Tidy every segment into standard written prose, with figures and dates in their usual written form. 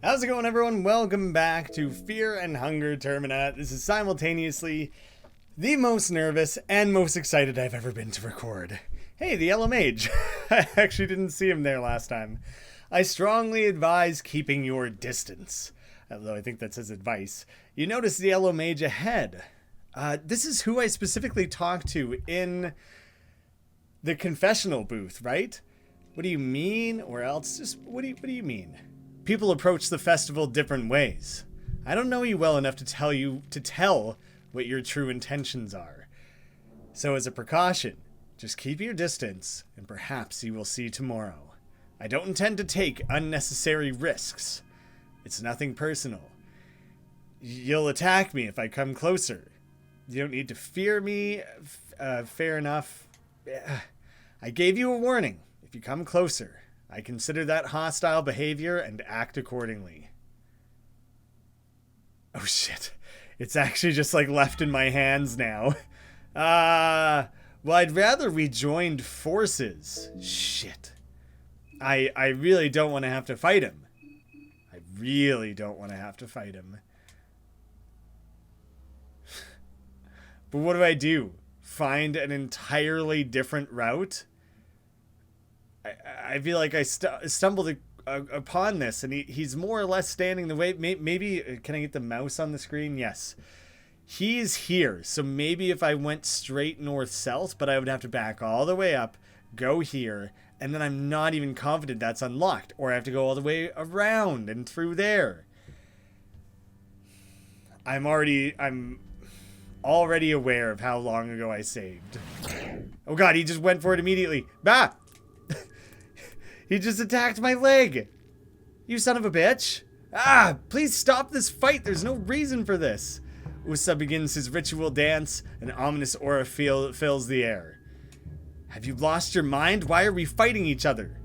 How's it going, everyone? Welcome back to Fear and Hunger Termina. This is simultaneously the most nervous and most excited I've ever been to record. Hey, the Yellow Mage. I actually didn't see him there last time. I strongly advise keeping your distance. Although I think that says advice. You notice the Yellow Mage ahead. This is who I specifically talked to in the confessional booth, right? What do you mean? Or else, just what do you mean? People approach the festival different ways. I don't know you well enough to tell what your true intentions are. So as a precaution, just keep your distance, and perhaps you will see tomorrow. I don't intend to take unnecessary risks. It's nothing personal. You'll attack me if I come closer. You don't need to fear me. Fair enough. I gave you a warning. If you come closer, I consider that hostile behavior and act accordingly. Oh shit. It's actually just like left in my hands now. Well, I'd rather we joined forces. Shit. I really don't want to have to fight him. I really don't want to have to fight him. But what do? Find an entirely different route? I feel like I stumbled upon this, and he's more or less standing the way. Maybe, can I get the mouse on the screen? Yes. He's here, so maybe if I went straight north-south, but I would have to back all the way up, go here, and then I'm not even confident that's unlocked, or I have to go all the way around and through there. I'm already aware of how long ago I saved. Oh god, he just went for it immediately. Bah! He just attacked my leg! You son of a bitch! Ah! Please stop this fight! There's no reason for this! Usa begins his ritual dance. An ominous aura fills the air. Have you lost your mind? Why are we fighting each other?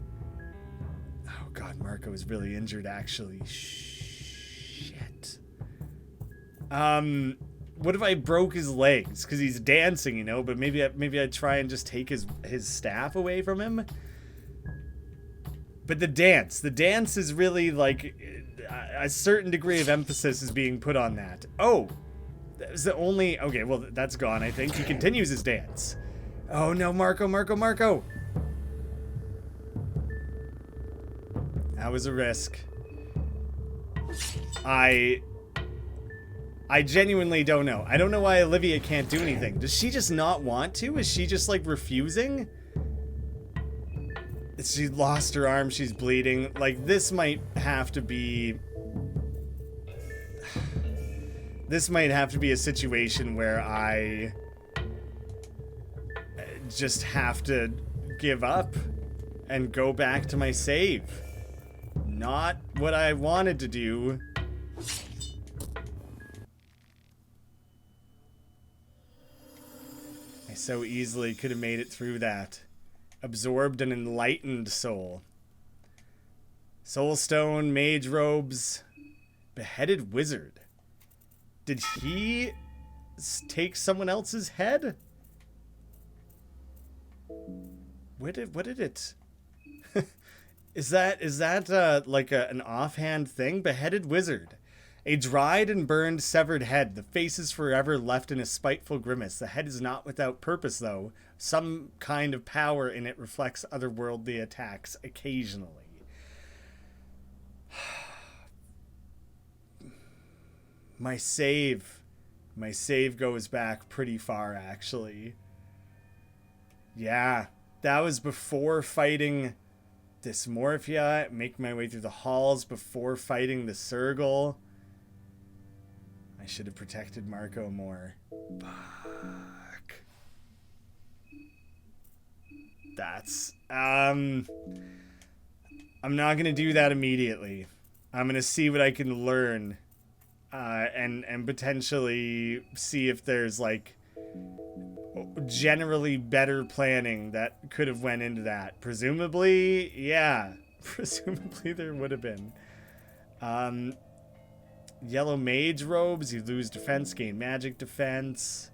Oh god, Marco is really injured, actually. Shit. What if I broke his legs? Because he's dancing, you know, but maybe I'd try and just take his staff away from him? But the dance is really like a certain degree of emphasis is being put on that. Oh, that's the only, okay, well, that's gone, I think. He continues his dance. Oh no, Marco. That was a risk. I genuinely don't know. I don't know why Olivia can't do anything. Does she just not want to? Is she just like refusing? She lost her arm, she's bleeding. Like, this might have to be a situation where I just have to give up and go back to my save. Not what I wanted to do. I so easily could have made it through that. Absorbed an enlightened soul. Soulstone, mage robes, beheaded wizard. Did he take someone else's head? What did it? Is that like an offhand thing? Beheaded wizard. A dried and burned severed head. The face is forever left in a spiteful grimace. The head is not without purpose, though. Some kind of power in it reflects otherworldly attacks occasionally. My save goes back pretty far, actually. Yeah, that was before fighting Dysmorphia. Make my way through the halls before fighting the Sergal. I should have protected Marco more. Fuck. That's, I'm not gonna do that immediately. I'm gonna see what I can learn, and potentially see if there's, like, generally better planning that could have went into that. Presumably, yeah. Presumably there would have been. Yellow mage robes, you lose defense, gain magic defense.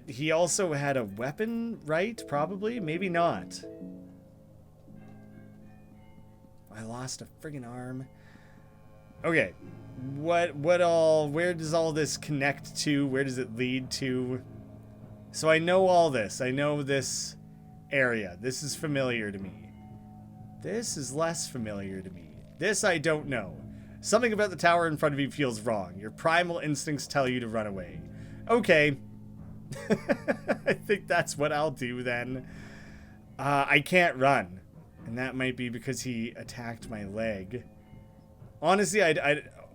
He also had a weapon, right? Probably? Maybe not. I lost a friggin' arm. Okay. Where does all this connect to? Where does it lead to? So I know all this. I know this area. This is familiar to me. This is less familiar to me. This I don't know. Something about the tower in front of you feels wrong. Your primal instincts tell you to run away. Okay. I think that's what I'll do then. I can't run. And that might be because he attacked my leg. Honestly,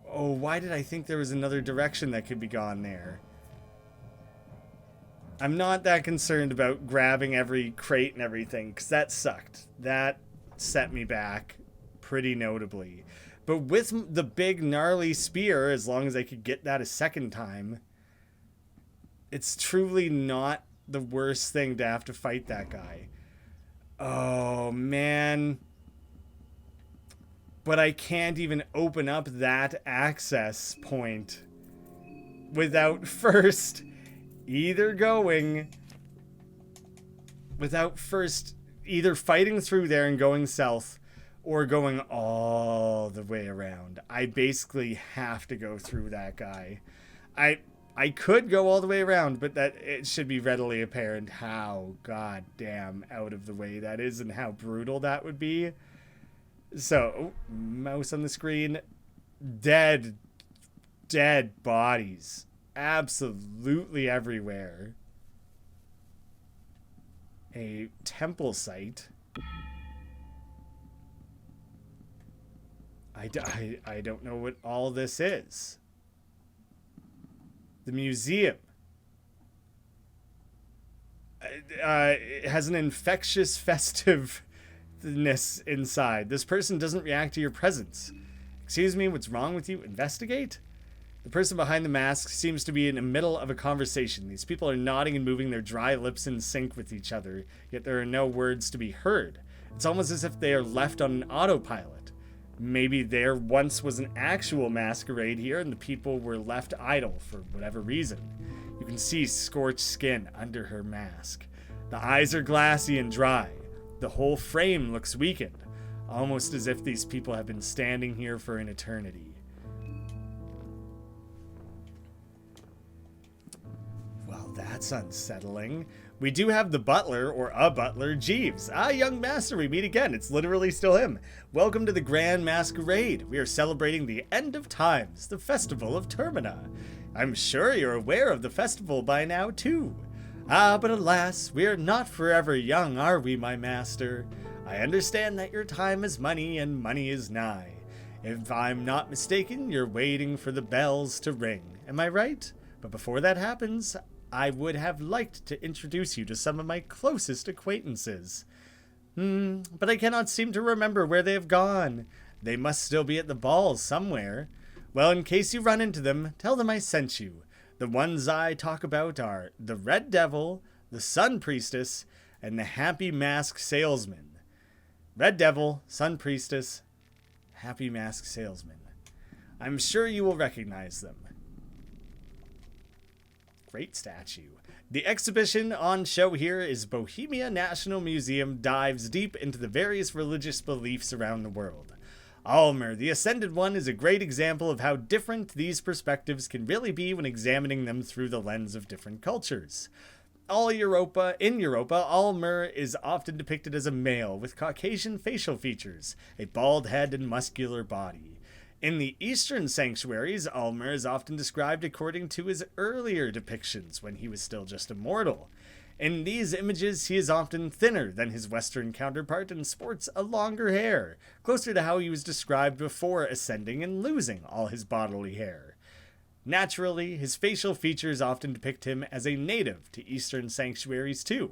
oh, why did I think there was another direction that could be gone there? I'm not that concerned about grabbing every crate and everything, because that sucked. That set me back pretty notably. But with the big gnarly spear, as long as I could get that a second time, it's truly not the worst thing to have to fight that guy. Oh, man. But I can't even open up that access point without first either fighting through there and going south or going all the way around. I basically have to go through that guy. I could go all the way around, but that it should be readily apparent how goddamn out of the way that is and how brutal that would be. So, mouse on the screen. Dead bodies. Absolutely everywhere. A temple site. I don't know what all this is. The museum. It has an infectious festiveness inside. This person doesn't react to your presence. Excuse me, what's wrong with you? Investigate? The person behind the mask seems to be in the middle of a conversation. These people are nodding and moving their dry lips in sync with each other, yet there are no words to be heard. It's almost as if they are left on an autopilot. Maybe there once was an actual masquerade here and the people were left idle for whatever reason. You can see scorched skin under her mask. The eyes are glassy and dry. The whole frame looks weakened, almost as if these people have been standing here for an eternity. Well, that's unsettling. We do have the butler, or a butler, Jeeves. Young master, we meet again. It's literally still him. Welcome to the Grand Masquerade. We are celebrating the end of times, the festival of Termina. I'm sure you're aware of the festival by now, too. But alas, we are not forever young, are we, my master? I understand that your time is money, and money is nigh. If I'm not mistaken, you're waiting for the bells to ring. Am I right? But before that happens, I would have liked to introduce you to some of my closest acquaintances. But I cannot seem to remember where they have gone. They must still be at the ball somewhere. Well, in case you run into them, tell them I sent you. The ones I talk about are the Red Devil, the Sun Priestess, and the Happy Mask Salesman. Red Devil, Sun Priestess, Happy Mask Salesman. I'm sure you will recognize them. Great statue. The exhibition on show here is Bohemia National Museum dives deep into the various religious beliefs around the world. Almer, the Ascended One, is a great example of how different these perspectives can really be when examining them through the lens of different cultures. In Europa, Almer is often depicted as a male with Caucasian facial features, a bald head and muscular body. In the Eastern sanctuaries, Almer is often described according to his earlier depictions when he was still just a mortal. In these images, he is often thinner than his Western counterpart and sports a longer hair, closer to how he was described before ascending and losing all his bodily hair. Naturally, his facial features often depict him as a native to Eastern sanctuaries too.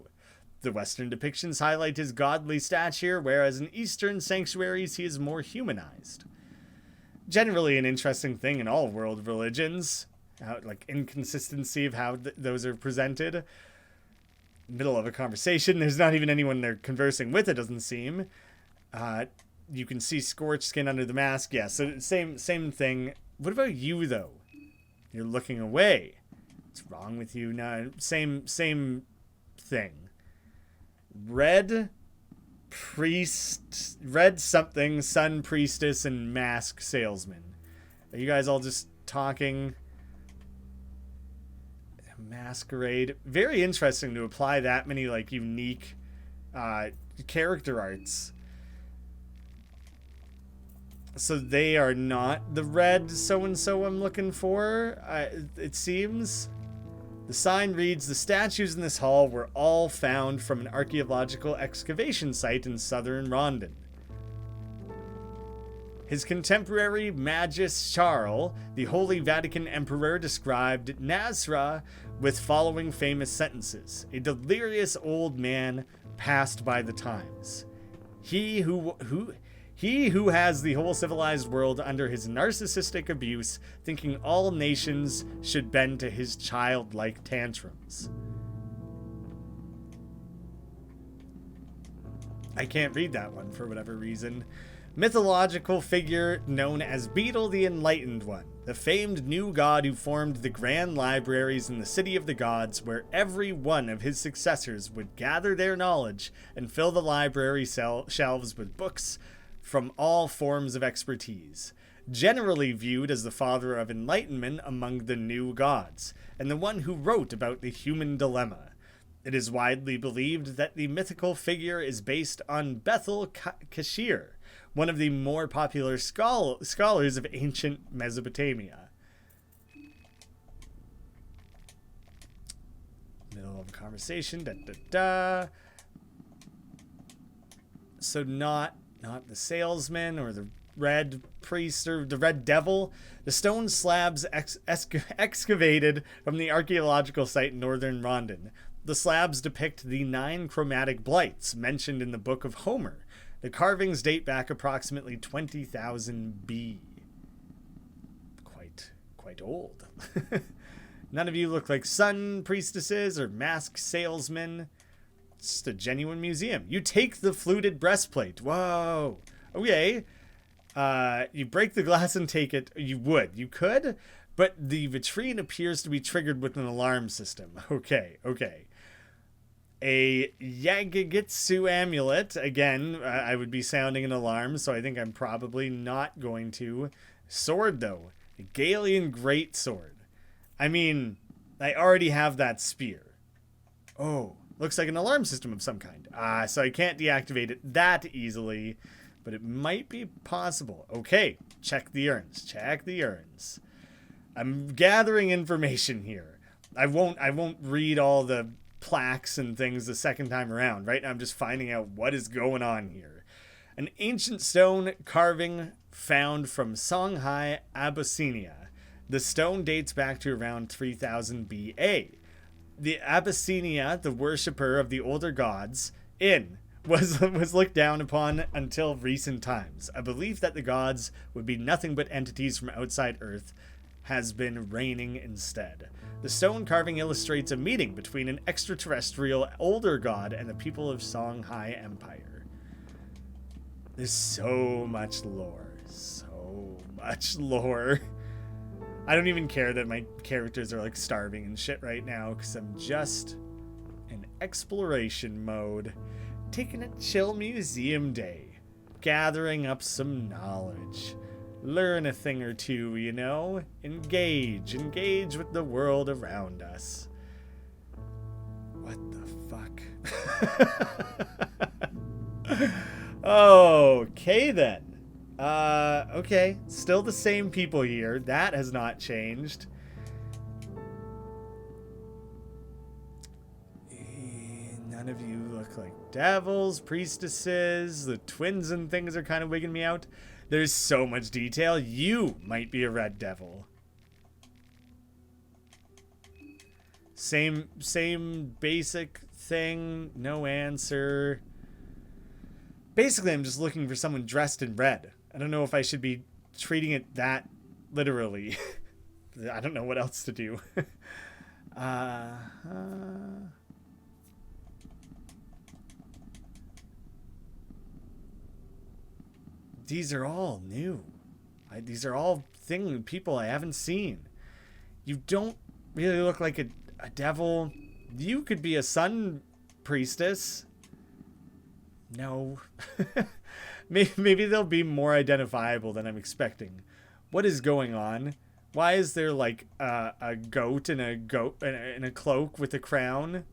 The Western depictions highlight his godly stature, whereas in Eastern sanctuaries he is more humanized. Generally an interesting thing in all world religions, inconsistency of how those are presented. Middle of a conversation, there's not even anyone they're conversing with, it doesn't seem. You can see scorched skin under the mask. Yeah, so same thing. What about you, though? You're looking away. What's wrong with you? No, same thing. Red priest, red something, sun priestess, and mask salesman. Are you guys all just talking? Masquerade. Very interesting to apply that many like unique character arts. So they are not the red so-and-so I'm looking for, it seems. The sign reads, the statues in this hall were all found from an archaeological excavation site in southern Rondon. His contemporary Magus Charles, the Holy Vatican Emperor, described Nasra with following famous sentences. A delirious old man passed by the times. He who has the whole civilized world under his narcissistic abuse, thinking all nations should bend to his childlike tantrums. I can't read that one for whatever reason. Mythological figure known as Beetle the Enlightened One, the famed new god who formed the grand libraries in the City of the Gods, where every one of his successors would gather their knowledge and fill the library shelves with books from all forms of expertise. Generally viewed as the father of enlightenment among the new gods, and the one who wrote about the human dilemma. It is widely believed that the mythical figure is based on Bethel Kashir, one of the more popular scholars of ancient Mesopotamia. Middle of a conversation. So not the salesman or the red priest or the red devil. The stone slabs excavated from the archaeological site in northern Rondon. The slabs depict the 9 chromatic blights mentioned in the Book of Homer. The carvings date back approximately 20,000 B. Quite old. None of you look like sun priestesses or masked salesmen. It's just a genuine museum. You take the fluted breastplate. Whoa. Okay. You break the glass and take it. You could, but the vitrine appears to be triggered with an alarm system. Okay. A Yagagitsu amulet. Again, I would be sounding an alarm, so I think I'm probably not going to. Sword, though. A Galian greatsword. I mean, I already have that spear. Oh, looks like an alarm system of some kind. So I can't deactivate it that easily, but it might be possible. Okay, check the urns. I'm gathering information here. I won't read all the plaques and things the second time around. Right now I'm just finding out what is going on here. An ancient stone carving found from Songhai, Abyssinia. The stone dates back to around 3000 BA. The Abyssinia, the worshipper of the older gods, was looked down upon until recent times. A belief that the gods would be nothing but entities from outside Earth has been reigning instead. The stone carving illustrates a meeting between an extraterrestrial older god and the people of Songhai Empire. There's so much lore. I don't even care that my characters are like starving and shit right now because I'm just in exploration mode, taking a chill museum day, gathering up some knowledge. Learn a thing or two, you know? Engage with the world around us. What the fuck? Okay then. Okay. Still the same people here. That has not changed. None of you look like devils, priestesses. The twins and things are kind of wigging me out. There's so much detail. You might be a red devil. Same basic thing. No answer. Basically, I'm just looking for someone dressed in red. I don't know if I should be treating it that literally. I don't know what else to do. These are all new. These are all people I haven't seen. You don't really look like a devil. You could be a sun priestess. No. Maybe they'll be more identifiable than I'm expecting What is going on? Why is there like a goat in a cloak with a crown?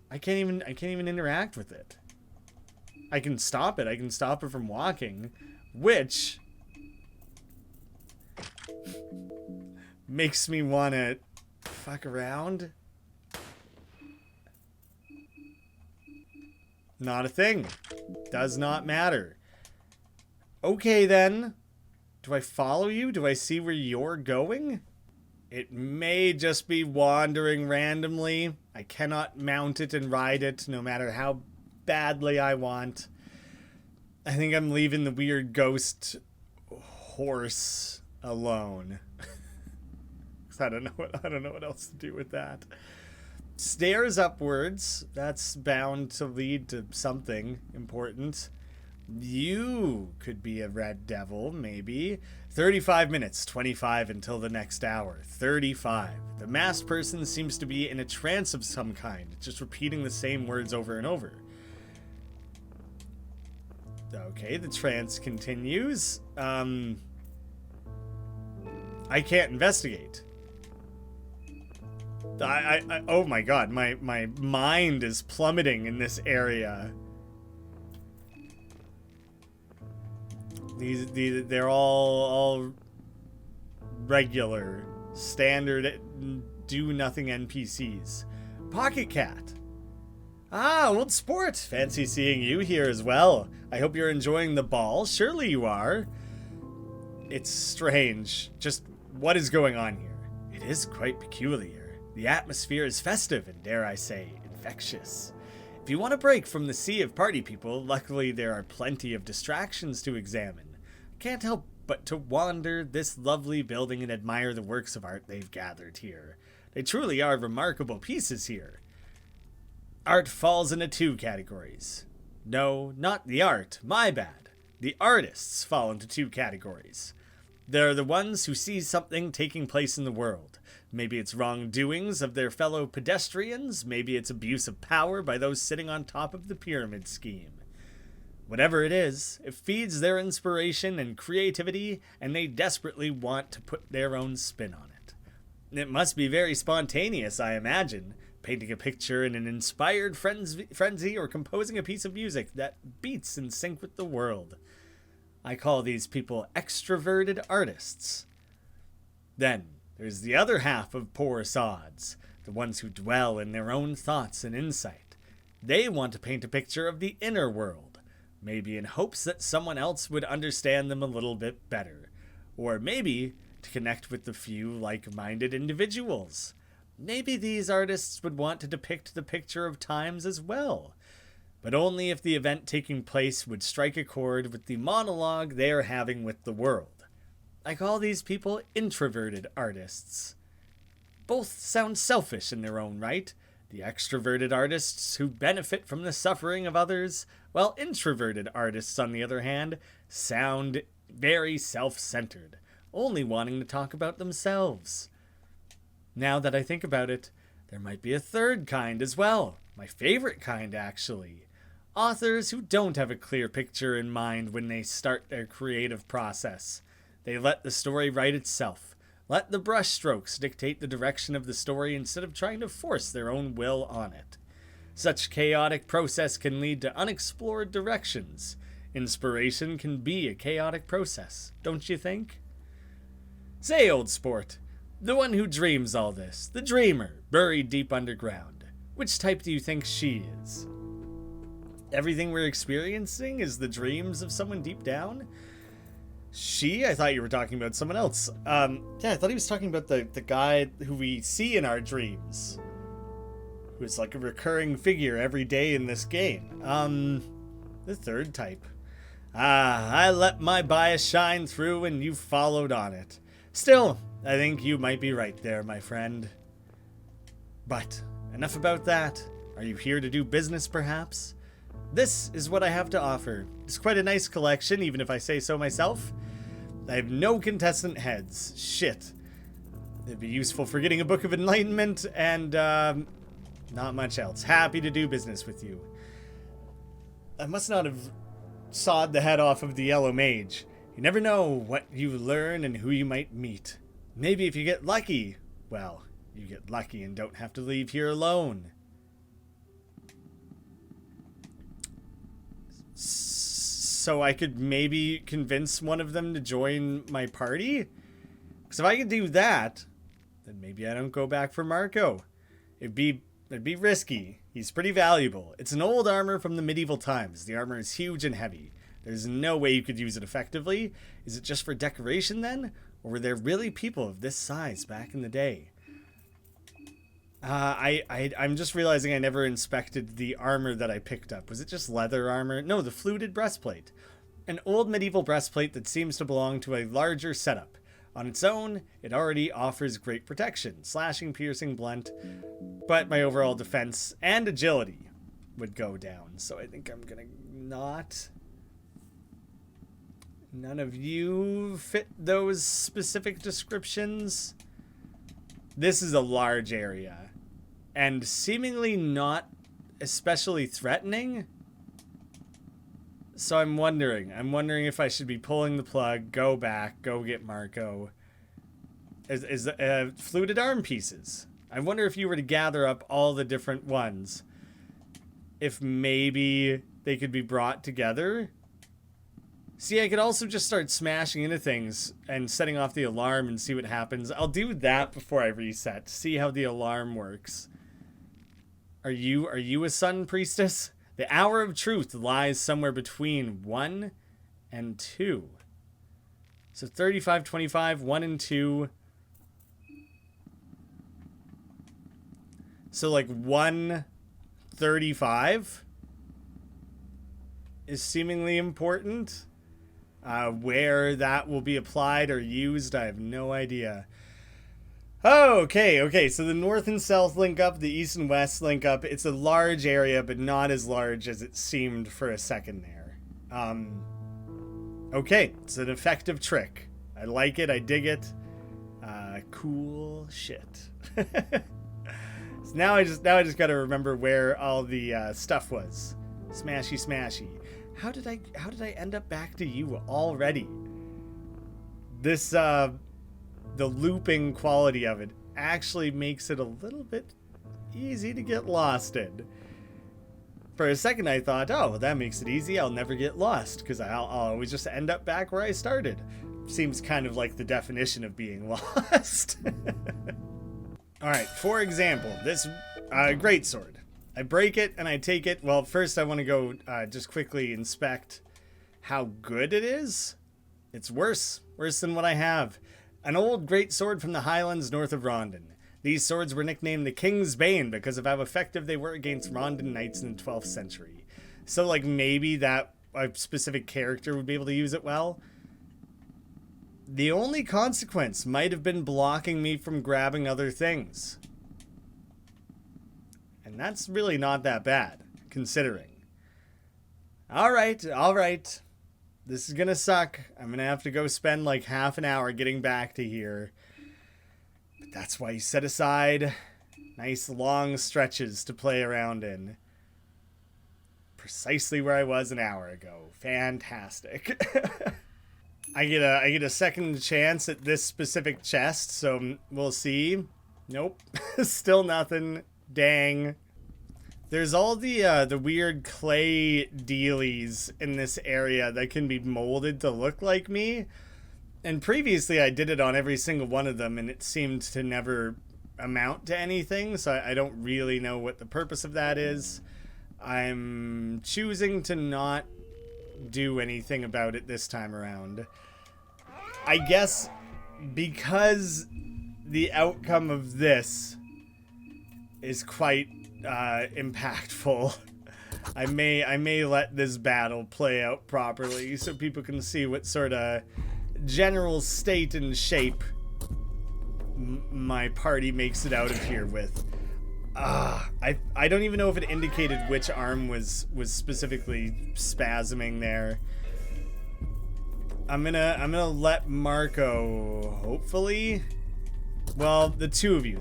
I can't even interact with it. I can stop it. I can stop it from walking, which makes me want to fuck around. Not a thing. Does not matter. Okay then. Do I follow you? Do I see where you're going? It may just be wandering randomly. I cannot mount it and ride it no matter how badly I want. I think I'm leaving the weird ghost horse alone. I don't know what else to do with that. Stairs upwards. That's bound to lead to something important. You could be a red devil, maybe. 35 minutes, 25 until the next hour. 35. The masked person seems to be in a trance of some kind, just repeating the same words over and over. Okay, the trance continues. I can't investigate. Oh my god, my mind is plummeting in this area. They're all regular, standard, do-nothing NPCs. Pocket Cat. Ah, old sport. Fancy seeing you here as well. I hope you're enjoying the ball. Surely you are. It's strange. Just what is going on here? It is quite peculiar. The atmosphere is festive and, dare I say, infectious. If you want a break from the sea of party people, luckily there are plenty of distractions to examine. I can't help but to wander this lovely building and admire the works of art they've gathered here. They truly are remarkable pieces here. Art falls into two categories. No, not the art, my bad. The artists fall into two categories. There are the ones who see something taking place in the world. Maybe it's wrongdoings of their fellow pedestrians, maybe it's abuse of power by those sitting on top of the pyramid scheme. Whatever it is, it feeds their inspiration and creativity, and they desperately want to put their own spin on it. It must be very spontaneous, I imagine, painting a picture in an inspired frenzy or composing a piece of music that beats in sync with the world. I call these people extroverted artists. Then, there's the other half of poor sods, the ones who dwell in their own thoughts and insight. They want to paint a picture of the inner world, maybe in hopes that someone else would understand them a little bit better, or maybe to connect with the few like-minded individuals. Maybe these artists would want to depict the picture of times as well, but only if the event taking place would strike a chord with the monologue they are having with the world. I call these people introverted artists. Both sound selfish in their own right. The extroverted artists who benefit from the suffering of others, while introverted artists, on the other hand, sound very self-centered, only wanting to talk about themselves. Now that I think about it, there might be a third kind as well. My favorite kind, actually. Authors who don't have a clear picture in mind when they start their creative process. They let the story write itself. Let the brushstrokes dictate the direction of the story instead of trying to force their own will on it. Such chaotic process can lead to unexplored directions. Inspiration can be a chaotic process, don't you think? Say, old sport, the one who dreams all this, the dreamer, buried deep underground. Which type do you think she is? Everything we're experiencing is the dreams of someone deep down? She? I thought you were talking about someone else. Yeah, I thought he was talking about the guy who we see in our dreams. Who's like a recurring figure every day in this game. The third type. I let my bias shine through and you followed on it. Still, I think you might be right there, my friend. But, enough about that. Are you here to do business, perhaps? This is what I have to offer. It's quite a nice collection, even if I say so myself. I have no contestant heads. Shit. It'd be useful for getting a Book of Enlightenment, and, not much else. Happy to do business with you. I must not have sawed the head off of the Yellow Mage. You never know what you learn and who you might meet. Maybe if you get lucky, well, you get lucky and don't have to leave here alone. So I could maybe convince one of them to join my party? Because if I could do that, then maybe I don't go back for Marco. It'd be risky. He's pretty valuable. It's an old armor from the medieval times. The armor is huge and heavy. There's no way you could use it effectively. Is it just for decoration then? Or were there really people of this size back in the day? I'm just realizing I never inspected the armor that I picked up. Was it just leather armor? No, the fluted breastplate. An old medieval breastplate that seems to belong to a larger setup. On its own, it already offers great protection, slashing, piercing, blunt, but my overall defense and agility would go down. So I think I'm gonna not. None of you fit those specific descriptions. This is a large area and seemingly not especially threatening. So I'm wondering if I should be pulling the plug, go back, go get Marco. Is fluted arm pieces. I wonder if you were to gather up all the different ones, if maybe they could be brought together. See, I could also just start smashing into things and setting off the alarm and see what happens. I'll do that before I reset, see how the alarm works. Are you a sun priestess? The hour of truth lies somewhere between 1 and 2. So 35, 25, 1 and 2. So like 135 is seemingly important. Where that will be applied or used, I have no idea. Oh, okay, so the north and south link up, the east and west link up. It's a large area, but not as large as it seemed for a second there. Okay, it's an effective trick. I like it, I dig it. Cool shit. So now I just gotta remember where all the stuff was. Smashy, smashy. How did I end up back to you already? This the looping quality of it actually makes it a little bit easy to get lost in. For a second I thought, oh, well, that makes it easy. I'll never get lost because I'll always just end up back where I started. Seems kind of like the definition of being lost. Alright, for example, this greatsword. I break it and I take it. Well, first I want to go just quickly inspect how good it is. It's worse than what I have. An old greatsword from the highlands north of Rondon. These swords were nicknamed the King's Bane because of how effective they were against Rondon knights in the 12th century. So, like, maybe that a specific character would be able to use it well. The only consequence might have been blocking me from grabbing other things. And that's really not that bad, considering. Alright. This is gonna suck. I'm gonna have to go spend like half an hour getting back to here. But that's why you set aside nice long stretches to play around in. Precisely where I was an hour ago. Fantastic. I get a second chance at this specific chest, so we'll see. Nope. Still nothing. Dang. There's all the weird clay dealies in this area that can be molded to look like me. And previously I did it on every single one of them and it seemed to never amount to anything, so I don't really know what the purpose of that is. I'm choosing to not do anything about it this time around. I guess because the outcome of this is quite impactful, I may let this battle play out properly so people can see what sort of general state and shape my party makes it out of here with. I don't even know if it indicated which arm was specifically spasming there. I'm gonna let Marco, hopefully. Well, the two of you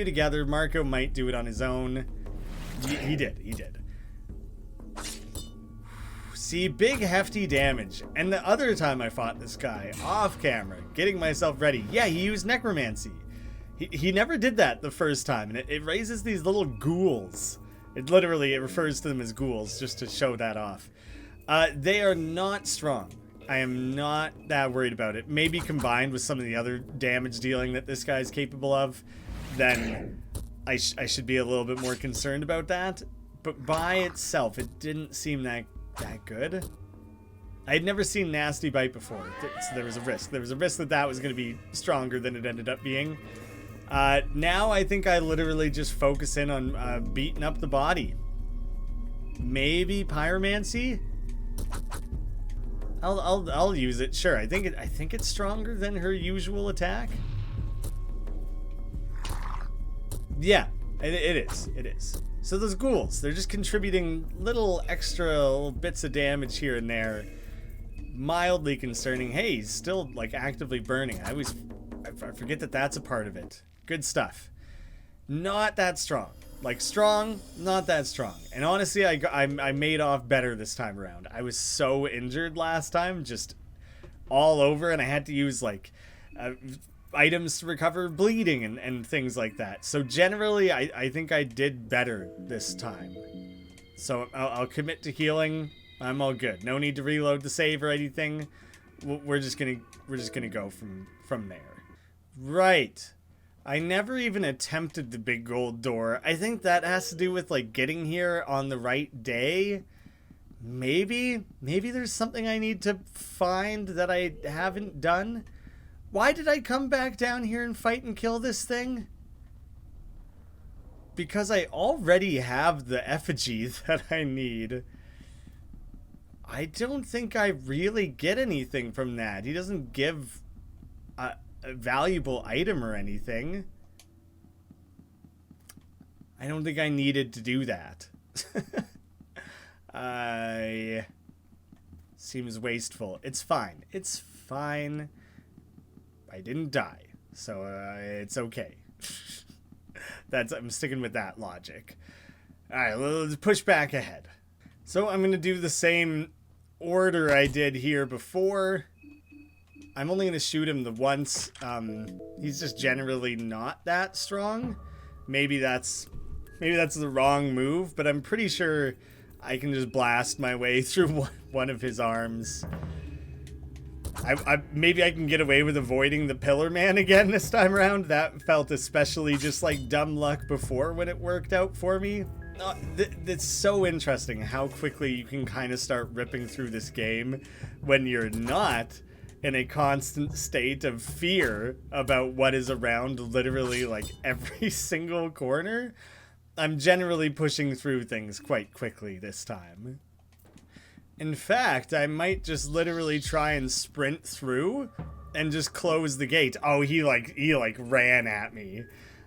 together. Marco might do it on his own. He did. See, big hefty damage. And the other time I fought this guy, off camera, getting myself ready, yeah, he used necromancy. He never did that the first time, and it raises these little ghouls. It refers to them as ghouls, just to show that off. They are not strong. I am not that worried about it. Maybe combined with some of the other damage dealing that this guy's capable of, then I should be a little bit more concerned about that. But by itself, it didn't seem that good. I had never seen Nasty Bite before, so there was a risk. There was a risk that that was going to be stronger than it ended up being. Now I think I literally just focus in on beating up the body. Maybe pyromancy? I'll use it. Sure. I think it's stronger than her usual attack. Yeah, it is. It is. So those ghouls, they're just contributing little extra bits of damage here and there. Mildly concerning. Hey, he's still like actively burning. I forget that that's a part of it. Good stuff. Not that strong. Like strong, not that strong. And honestly, I made off better this time around. I was so injured last time, just all over, and I had to use like items to recover bleeding and things like that. So generally, I think I did better this time. So I'll commit to healing. I'm all good. No need to reload the save or anything. We're just gonna go from there. Right. I never even attempted the big gold door. I think that has to do with like getting here on the right day. Maybe there's something I need to find that I haven't done. Why did I come back down here and fight and kill this thing? Because I already have the effigy that I need. I don't think I really get anything from that. He doesn't give a valuable item or anything. I don't think I needed to do that. Seems wasteful. It's fine. It's fine. I didn't die, so it's okay. I'm sticking with that logic. All right, let's push back ahead. So I'm gonna do the same order I did here before. I'm only gonna shoot him the once. He's just generally not that strong. Maybe that's the wrong move, but I'm pretty sure I can just blast my way through one of his arms. Maybe I can get away with avoiding the Pillar Man again this time around. That felt especially just like dumb luck before when it worked out for me. It's so interesting how quickly you can kind of start ripping through this game when you're not in a constant state of fear about what is around literally like every single corner. I'm generally pushing through things quite quickly this time. In fact, I might just literally try and sprint through and just close the gate. Oh, he ran at me.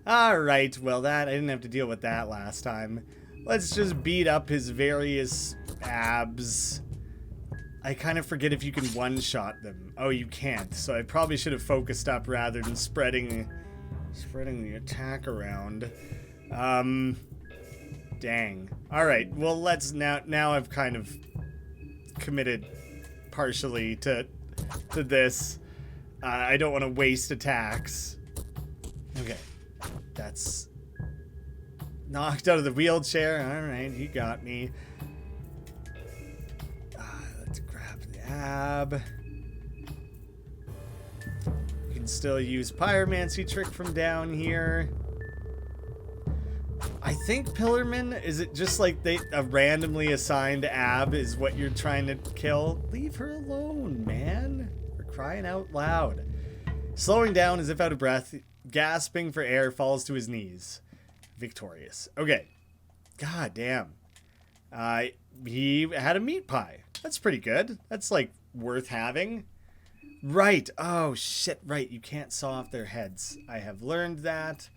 All right, well I didn't have to deal with that last time. Let's just beat up his various abs. I kind of forget if you can one-shot them. Oh, you can't. So I probably should have focused up rather than spreading the attack around. Dang. All right. Well, let's now I've kind of committed partially to this. I don't want to waste attacks. Okay. That's knocked out of the wheelchair. All right, he got me. Let's grab the ab. You can still use pyromancy trick from down here. I think Pillarman, is it just like a randomly assigned ab is what you're trying to kill? Leave her alone, man. We're crying out loud. Slowing down as if out of breath, gasping for air, falls to his knees. Victorious. Okay. God damn. He had a meat pie. That's pretty good. That's like worth having. Right. Oh shit. Right. You can't saw off their heads. I have learned that.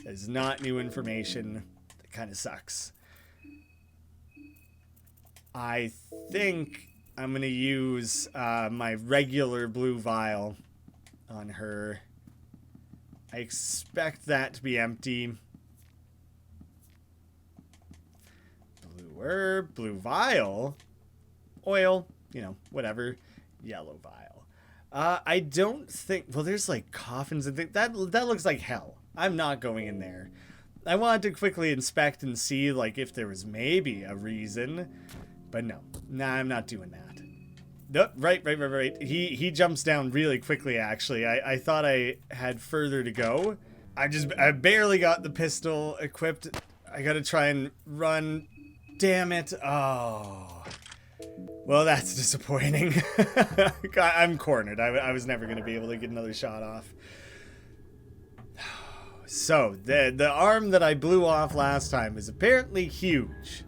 That is not new information. That kind of sucks. I think I'm going to use my regular blue vial on her. I expect that to be empty. Blue herb, blue vial. Oil, you know, whatever. Yellow vial. I don't think... Well, there's like coffins and things. That looks like hell. I'm not going in there. I wanted to quickly inspect and see like if there was maybe a reason. But no. Nah, I'm not doing that. Nope, right. He jumps down really quickly, actually. I thought I had further to go. I barely got the pistol equipped. I gotta try and run. Damn it. Oh. Well, that's disappointing. I'm cornered. I was never gonna be able to get another shot off. So, the arm that I blew off last time is apparently huge.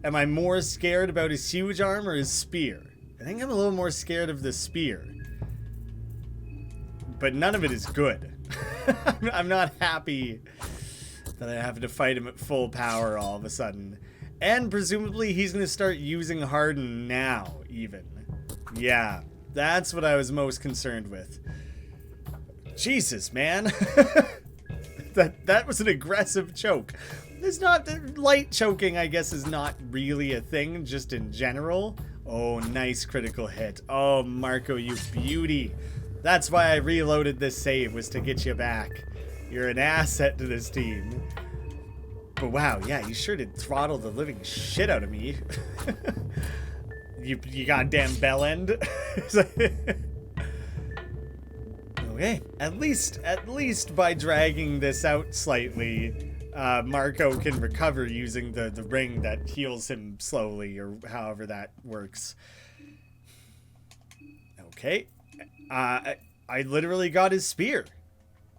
Am I more scared about his huge arm or his spear? I think I'm a little more scared of the spear. But none of it is good. I'm not happy that I have to fight him at full power all of a sudden. And presumably he's going to start using Harden now, even. Yeah, that's what I was most concerned with. Jesus, man. That was an aggressive choke. It's not... Light choking, I guess, is not really a thing, just in general. Oh, nice critical hit. Oh, Marco, you beauty. That's why I reloaded this save, was to get you back. You're an asset to this team. But wow, yeah, you sure did throttle the living shit out of me. you goddamn bell end. Okay, at least by dragging this out slightly, Marco can recover using the ring that heals him slowly, or however that works. Okay. I literally got his spear.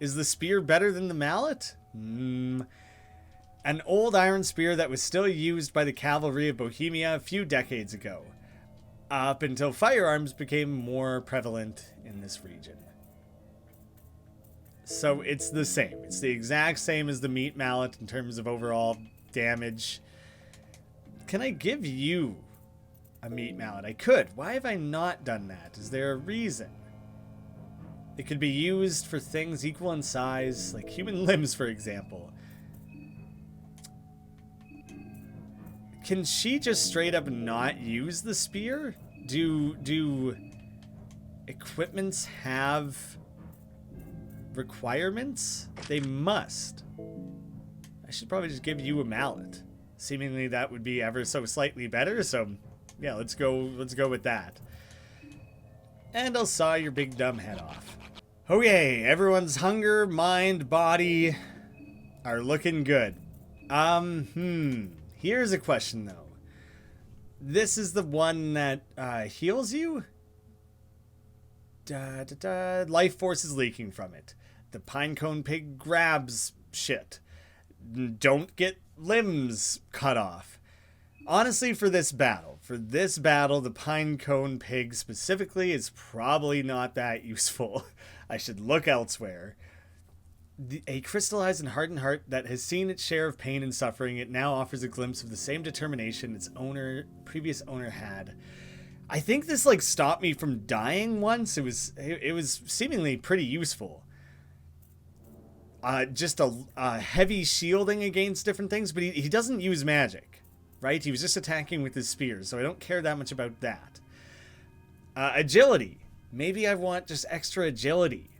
Is the spear better than the mallet? An old iron spear that was still used by the cavalry of Bohemia a few decades ago, up until firearms became more prevalent in this region. So it's the same. It's the exact same as the meat mallet in terms of overall damage. Can I give you a meat mallet? I could. Why have I not done that? Is there a reason? It could be used for things equal in size, like human limbs, for example. Can she just straight up not use the spear? Do equipments have requirements? They must. I should probably just give you a mallet. Seemingly that would be ever so slightly better, so yeah, let's go with that. And I'll saw your big dumb head off. Okay, everyone's hunger, mind, body are looking good. Here's a question though. This is the one that heals you? Life force is leaking from it. The pinecone pig grabs shit. Don't get limbs cut off. Honestly, for this battle, the pinecone pig specifically is probably not that useful. I should look elsewhere. A crystallized and hardened heart that has seen its share of pain and suffering, it now offers a glimpse of the same determination its previous owner had. I think this like stopped me from dying once. It was seemingly pretty useful. Just a heavy shielding against different things, but he doesn't use magic, right? He was just attacking with his spears, so I don't care that much about that. Agility. Maybe I want just extra agility.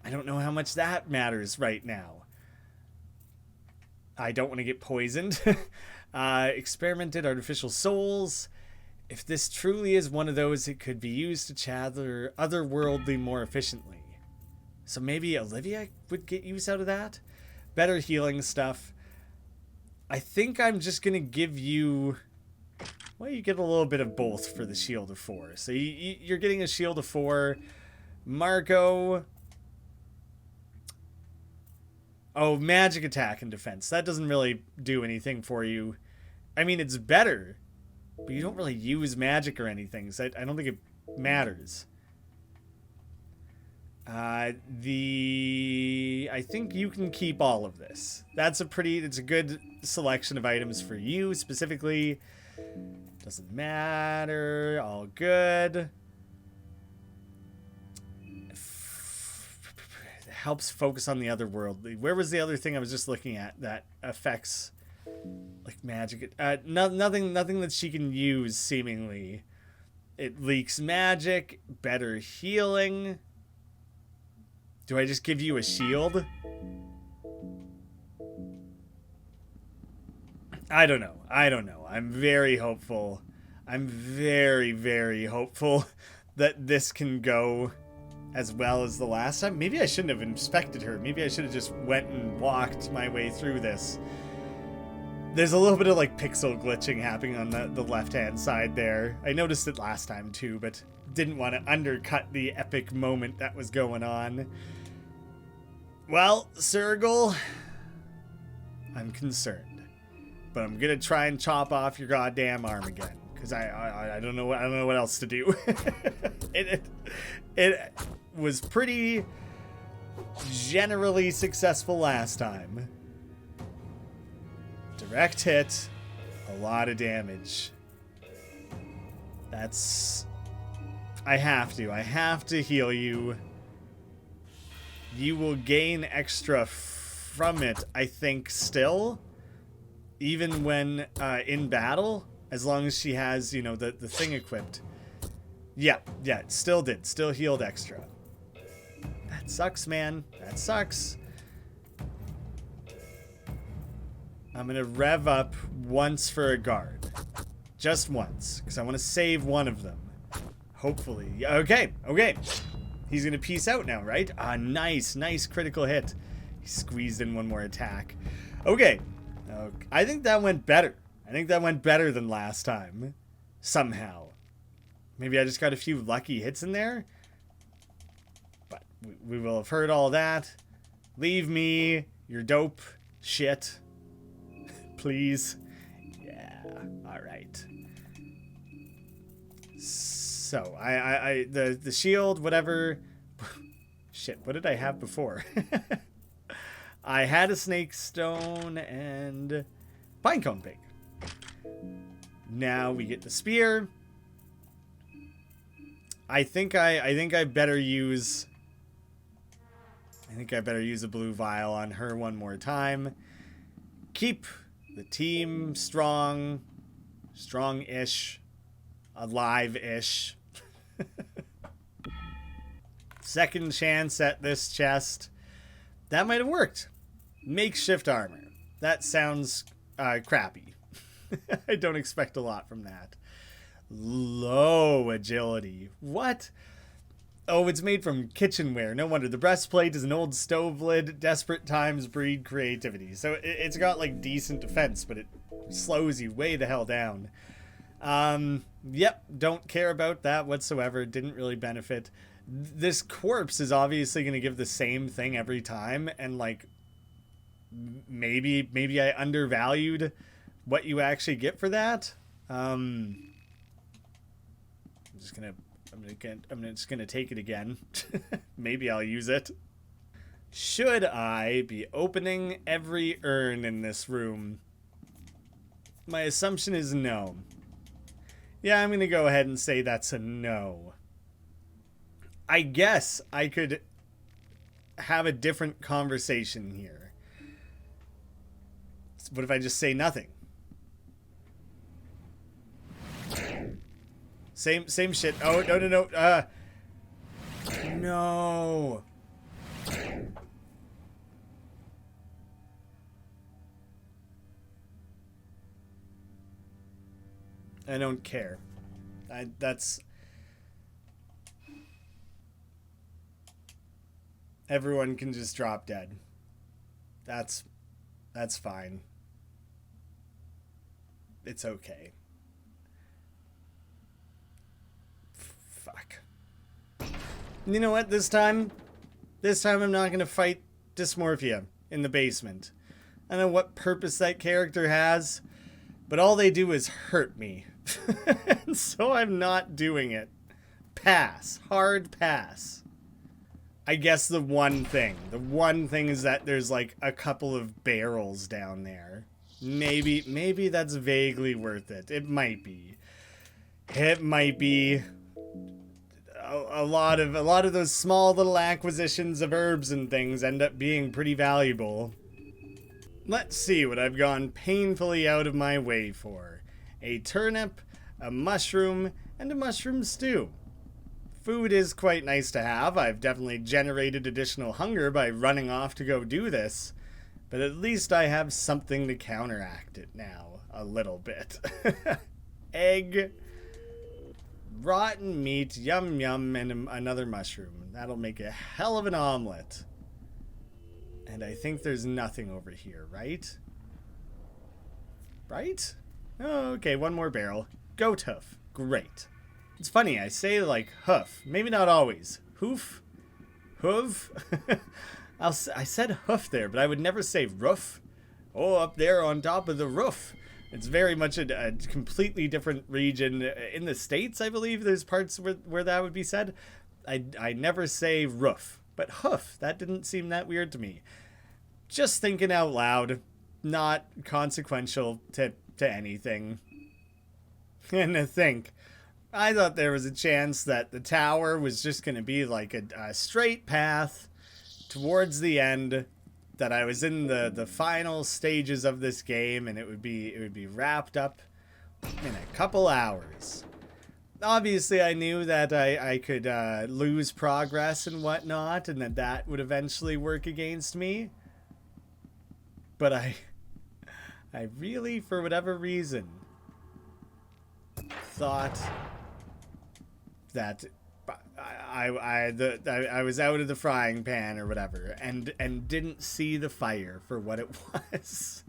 I don't know how much that matters right now. I don't want to get poisoned. Experimented artificial souls. If this truly is one of those, it could be used to chather otherworldly more efficiently. So maybe Olivia would get use out of that? Better healing stuff. I think I'm just going to give you... Well, you get a little bit of both for the Shield of 4. So you're getting a Shield of 4. Marco... Oh, magic attack and defense. That doesn't really do anything for you. I mean, it's better, but you don't really use magic or anything, so I don't think it matters. I think you can keep all of this. It's a good selection of items for you specifically. Doesn't matter. All good. Helps focus on the other world. Where was the other thing I was just looking at that affects Like magic. Nothing that she can use, seemingly. It leaks magic. Better healing. Do I just give you a shield? I don't know. I'm very hopeful. I'm very, very hopeful that this can go as well as the last time. Maybe I shouldn't have inspected her. Maybe I should have just went and walked my way through this. There's a little bit of like pixel glitching happening on the left-hand side there. I noticed it last time too, but didn't want to undercut the epic moment that was going on. Well, Sergal, I'm concerned. But I'm gonna try and chop off your goddamn arm again. Because I don't know what else to do. It was pretty generally successful last time. Direct hit, a lot of damage. That's... I have to heal you. You will gain extra from it, I think, still. Even when in battle, as long as she has, you know, the thing equipped. Yeah, it still did. Still healed extra. That sucks, man. That sucks. I'm going to rev up once for a guard. Just once, because I want to save one of them. Hopefully. Okay. He's going to peace out now, right? Ah, nice critical hit. He squeezed in one more attack. Okay. I think that went better. I think that went better than last time. Somehow. Maybe I just got a few lucky hits in there. But we will have heard all that. Leave me your dope shit. Please. Yeah. Alright. So, the shield, whatever. Shit, what did I have before? I had a snake stone and pinecone pig. Now we get the spear. I think I better use a blue vial on her one more time. Keep the team strong-ish, alive-ish. Second chance at this chest. That might have worked. Makeshift armor. That sounds crappy. I don't expect a lot from that. Low agility. What? Oh, it's made from kitchenware. No wonder. The breastplate is an old stove lid. Desperate times breed creativity. So it's got like decent defense, but it slows you way the hell down. Yep, don't care about that whatsoever. Didn't really benefit. This corpse is obviously going to give the same thing every time, and like maybe I undervalued what you actually get for that. I'm just gonna take it again. Maybe I'll use it. Should I be opening every urn in this room? My assumption is no. Yeah, I'm gonna go ahead and say that's a no. I guess I could have a different conversation here. What if I just say nothing? Same shit. Oh, no. No. I don't care. That's... Everyone can just drop dead. That's fine. It's okay. Fuck. You know what? This time I'm not gonna fight dysmorphia in the basement. I don't know what purpose that character has, but all they do is hurt me. And so I'm not doing it. Pass. Hard pass. I guess the one thing is that there's like a couple of barrels down there. Maybe that's vaguely worth it. It might be. It might be. A lot of those small little acquisitions of herbs and things end up being pretty valuable. Let's see what I've gone painfully out of my way for. A turnip, a mushroom, and a mushroom stew. Food is quite nice to have. I've definitely generated additional hunger by running off to go do this. But at least I have something to counteract it now, a little bit. Egg, rotten meat, yum yum, and another mushroom. That'll make a hell of an omelet. And I think there's nothing over here, right? Right? Oh, okay, one more barrel. Goat hoof. Great. It's funny, I say like hoof. Maybe not always. Hoof? Hoof? I said hoof there, but I would never say roof. Oh, up there on top of the roof. It's very much a completely different region. In the States, I believe there's parts where that would be said. I never say roof, but hoof. That didn't seem that weird to me. Just thinking out loud, not consequential to anything. And to think, I thought there was a chance that the tower was just going to be like a straight path towards the end, that I was in the final stages of this game and it would be wrapped up in a couple hours. Obviously, I knew that I could lose progress and whatnot, and that would eventually work against me. But I really, for whatever reason, thought that I was out of the frying pan or whatever, and didn't see the fire for what it was.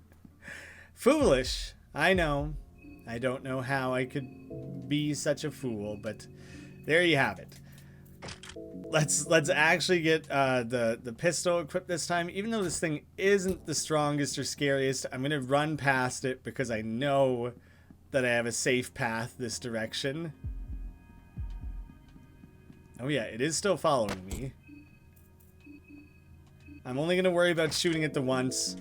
Foolish, I know. I don't know how I could be such a fool, but there you have it. Let's actually get the pistol equipped this time. Even though this thing isn't the strongest or scariest, I'm gonna run past it because I know that I have a safe path this direction. Oh yeah, it is still following me. I'm only gonna worry about shooting it the once,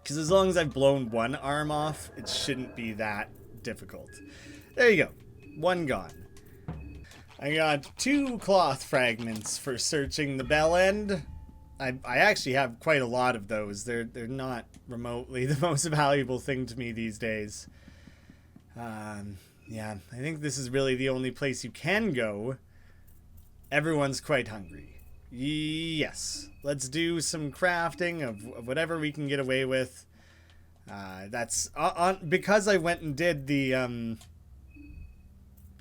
because as long as I've blown one arm off, it shouldn't be that difficult. There you go. One gone. I got 2 cloth fragments for searching the bell end. I actually have quite a lot of those. They're not remotely the most valuable thing to me these days. Yeah, I think this is really the only place you can go. Everyone's quite hungry. Yes, let's do some crafting of whatever we can get away with. That's because I went and did the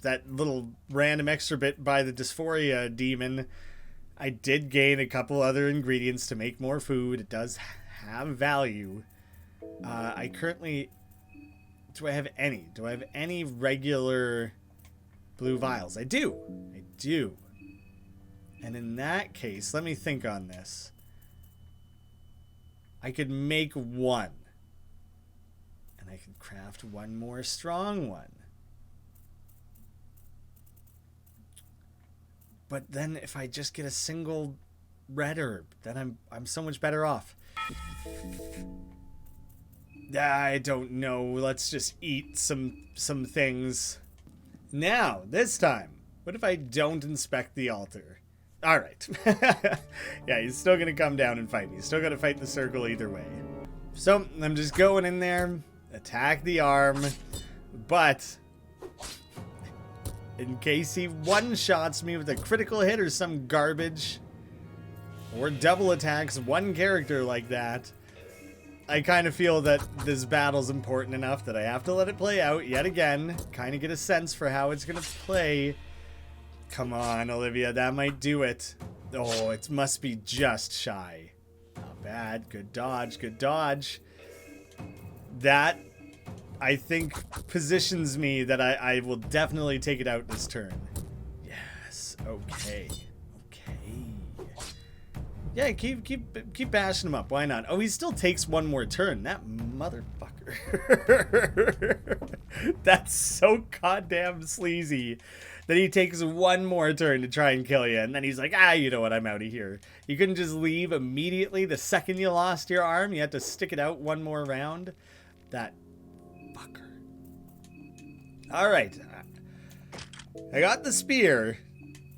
that little random extra bit by the dysphoria demon. I did gain a couple other ingredients to make more food. It does have value. I currently... Do I have any? Do I have any regular blue vials? I do. I do. And in that case, let me think on this. I could make one. And I could craft one more strong one. But then if I just get a single red herb, then I'm so much better off. I don't know. Let's just eat some things. Now, this time, what if I don't inspect the altar? All right. Yeah, he's still going to come down and fight me. He's still going to fight the circle either way. So, I'm just going in there, attack the arm, but in case he one-shots me with a critical hit or some garbage, or double attacks one character like that, I kind of feel that this battle's important enough that I have to let it play out yet again, kind of get a sense for how it's going to play. Come on, Olivia, that might do it. Oh, it must be just shy. Not bad. Good dodge, good dodge. That, I think, positions me that I will definitely take it out this turn. Yes, okay. Yeah, keep bashing him up. Why not? Oh, he still takes one more turn. That motherfucker. That's so goddamn sleazy that he takes one more turn to try and kill you, and then he's like, you know what, I'm out of here. You couldn't just leave immediately the second you lost your arm. You had to stick it out one more round. That fucker. All right. I got the spear.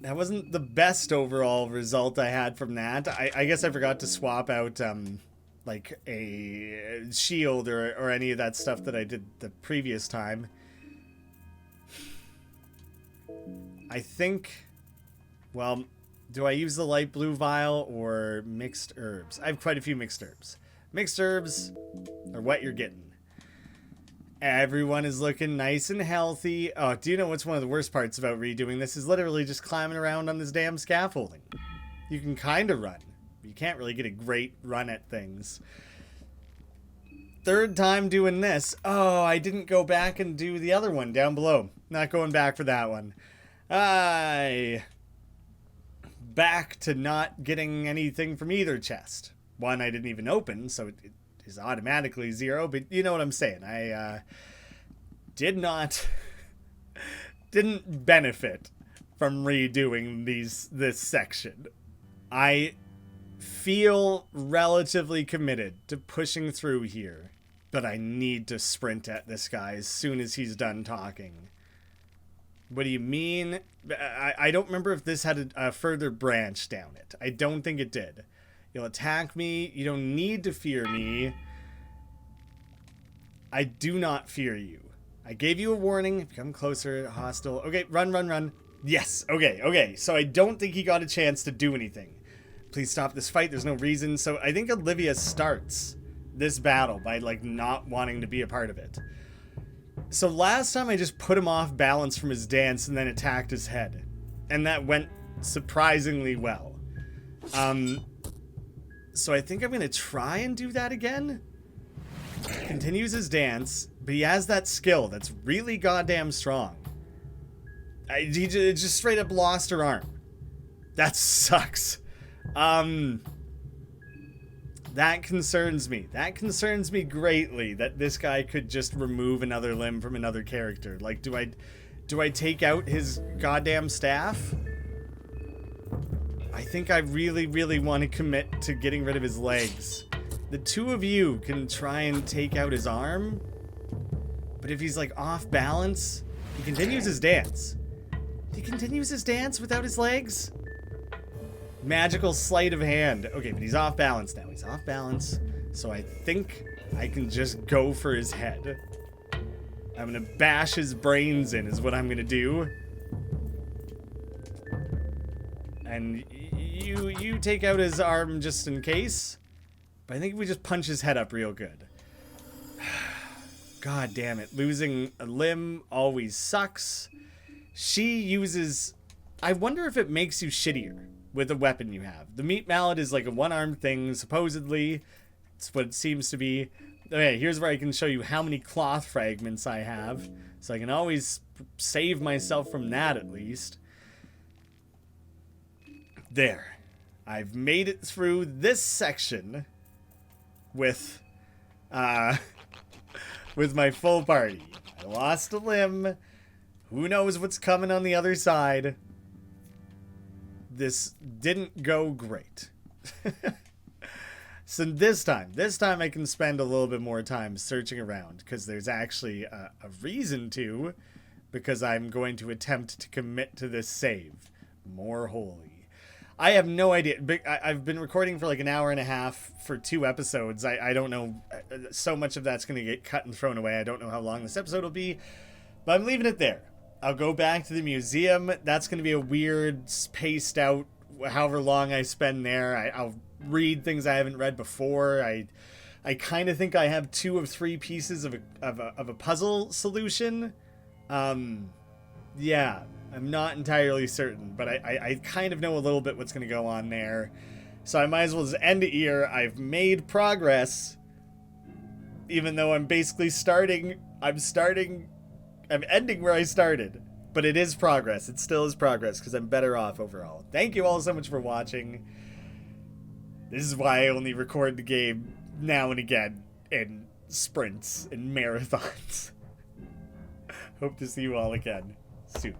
That wasn't the best overall result I had from that. I guess I forgot to swap out, like a shield or any of that stuff that I did the previous time. I think, well, do I use the light blue vial or mixed herbs? I have quite a few mixed herbs. Mixed herbs are what you're getting. Everyone is looking nice and healthy. Oh, do you know what's one of the worst parts about redoing this is literally just climbing around on this damn scaffolding. You can kind of run. You can't really get a great run at things. Third time doing this. Oh, I didn't go back and do the other one down below. Not going back for that one. Back to not getting anything from either chest. One I didn't even open, so it is automatically 0, but you know what I'm saying. I didn't benefit from redoing this section. I feel relatively committed to pushing through here, but I need to sprint at this guy as soon as he's done talking. What do you mean? I don't remember if this had a further branch down it. I don't think it did. You'll attack me. You don't need to fear me. I do not fear you. I gave you a warning. Come closer, hostile. Okay, run. Yes, okay. So I don't think he got a chance to do anything. Please stop this fight. There's no reason. So I think Olivia starts this battle by, like, not wanting to be a part of it. So last time I just put him off balance from his dance and then attacked his head. And that went surprisingly well. So I think I'm going to try and do that again. Continues his dance, but he has that skill that's really goddamn strong. He just straight up lost her arm. That sucks. That concerns me. That concerns me greatly, that this guy could just remove another limb from another character. Like, do I take out his goddamn staff? I think I really want to commit to getting rid of his legs. The two of you can try and take out his arm, but if he's, like, off balance, he continues his dance. He continues his dance without his legs? Magical sleight of hand. Okay, but he's off balance now. He's off balance, so I think I can just go for his head. I'm gonna bash his brains in is what I'm gonna do. And you take out his arm just in case. But I think we just punch his head up real good. God damn it. Losing a limb always sucks. She uses... I wonder if it makes you shittier with a weapon you have. The meat mallet is like a one-armed thing, supposedly. It's what it seems to be. Okay, here's where I can show you how many cloth fragments I have. So I can always save myself from that, at least. There. I've made it through this section with my full party. I lost a limb. Who knows what's coming on the other side? This didn't go great. So this time I can spend a little bit more time searching around, because there's actually a reason to, because I'm going to attempt to commit to this save more wholly. I have no idea. I've been recording for like an hour and a half for 2 episodes. I don't know. So much of that's going to get cut and thrown away. I don't know how long this episode will be, but I'm leaving it there. I'll go back to the museum. That's going to be a weird, spaced out, however long I spend there. I'll read things I haven't read before. I kind of think I have 2 of 3 pieces of a puzzle solution. Yeah, I'm not entirely certain, but I kind of know a little bit what's going to go on there. So I might as well just end it here. I've made progress, even though I'm basically I'm ending where I started, but it is progress. It still is progress, because I'm better off overall. Thank you all so much for watching. This is why I only record the game now and again in sprints and marathons. Hope to see you all again soon.